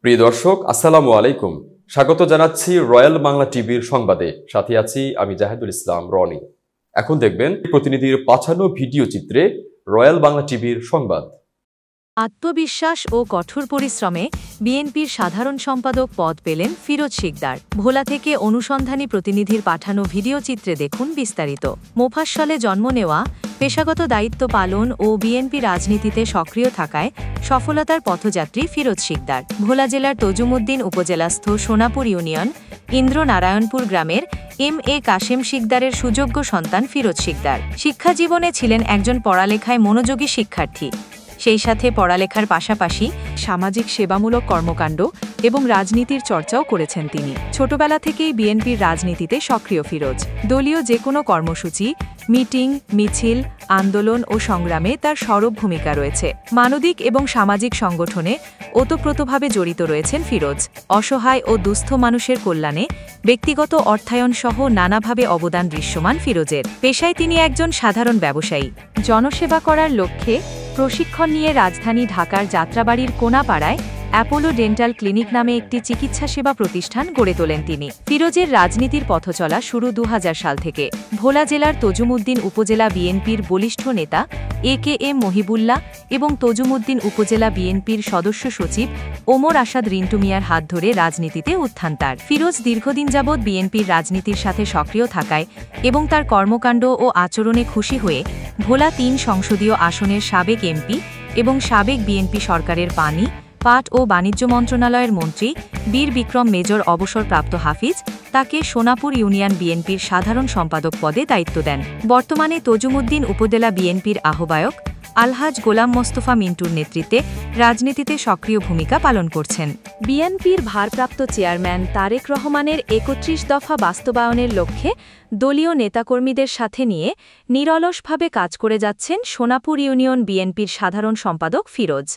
প্রিয় দর্শক, আসসালামু আলাইকুম। স্বাগত জানাচ্ছি রয়্যাল বাংলা টিভির সংবাদে। সাথে আছি আমি জাহিদুল ইসলাম রনি। এখন দেখবেন প্রতিনিধির পাঠানো ভিডিও চিত্রে রয়্যাল বাংলা টিভির সংবাদ। আত্মবিশ্বাস ও কঠোর পরিশ্রমে বিএনপির সাধারণ সম্পাদক পদ পেলেন ফিরোজ শিকদার। ভোলা থেকে অনুসন্ধানী প্রতিনিধির পাঠানো ভিডিও চিত্রে দেখুন বিস্তারিত। মোফাস্সলে জন্ম নেওয়া, পেশাগত দায়িত্ব পালন ও বিএনপি রাজনীতিতে সক্রিয় থাকায় সফলতার পথযাত্রী ফিরোজ শিকদার। ভোলা জেলার তজুমুদ্দিন উপজেলাস্থ সোনাপুর ইউনিয়ন ইন্দ্রনারায়ণপুর গ্রামের এম.এ. কাশেম শিকদারের সুযোগ্য সন্তান ফিরোজ শিকদার। শিক্ষাজীবনে ছিলেন একজন পড়ালেখায় মনোযোগী শিক্ষার্থী। সেই সাথে পড়ালেখার পাশাপাশি সামাজিক সেবামূলক কর্মকাণ্ড এবং রাজনীতির চর্চাও করেছেন তিনি। ছোটবেলা থেকেই বিএনপির রাজনীতিতে সক্রিয় ফিরোজ। দলীয় যে কোনো কর্মসূচি, মিটিং, মিছিল, আন্দোলন ও সংগ্রামে তার সরব ভূমিকা রয়েছে। মানবিক এবং সামাজিক সংগঠনে ওতপ্রোতভাবে জড়িত রয়েছেন ফিরোজ। অসহায় ও দুস্থ মানুষের কল্যাণে ব্যক্তিগত অর্থায়ন সহ নানাভাবে অবদান দৃশ্যমান ফিরোজের। পেশায় তিনি একজন সাধারণ ব্যবসায়ী। জনসেবা করার লক্ষ্যে প্রশিক্ষণ নিয়ে রাজধানী ঢাকার যাত্রাবাড়ির কোনাপাড়ায় অ্যাপোলো ডেন্টাল ক্লিনিক নামে একটি চিকিৎসা সেবা প্রতিষ্ঠান গড়ে তোলেন তিনি। ফিরোজের রাজনীতির পথচলা শুরু ২০০০ সাল থেকে। ভোলা জেলার তজুমুদ্দিন উপজেলা বিএনপির বলিষ্ঠ নেতা এ.কে.এম. মহিবুল্লাহ এবং তজুমুদ্দিন উপজেলা বিএনপির সদস্য সচিব ওমর আসাদ রিন্টু মিয়ার হাত ধরে রাজনীতিতে উত্থান তার। ফিরোজ দীর্ঘদিন যাবৎ বিএনপির রাজনীতির সাথে সক্রিয় থাকায় এবং তার কর্মকাণ্ড ও আচরণে খুশি হয়ে ভোলা ৩ সংসদীয় আসনের সাবেক এমপি এবং সাবেক বিএনপি সরকারের পানি, পাট ও বাণিজ্য মন্ত্রণালয়ের মন্ত্রী বীর বিক্রম মেজর অবসরপ্রাপ্ত হাফিজ তাকে সোনাপুর ইউনিয়ন বিএনপির সাধারণ সম্পাদক পদে দায়িত্ব দেন। বর্তমানে তজুমুদ্দিন উপজেলা বিএনপির আহ্বায়ক আলহাজ গোলাম মোস্তফা মিন্টুর নেতৃত্বে রাজনীতিতে সক্রিয় ভূমিকা পালন করছেন। বিএনপির ভারপ্রাপ্ত চেয়ারম্যান তারেক রহমানের ৩১ দফা বাস্তবায়নের লক্ষ্যে দলীয় নেতাকর্মীদের সাথে নিয়ে নিরলসভাবে কাজ করে যাচ্ছেন সোনাপুর ইউনিয়ন বিএনপির সাধারণ সম্পাদক ফিরোজ।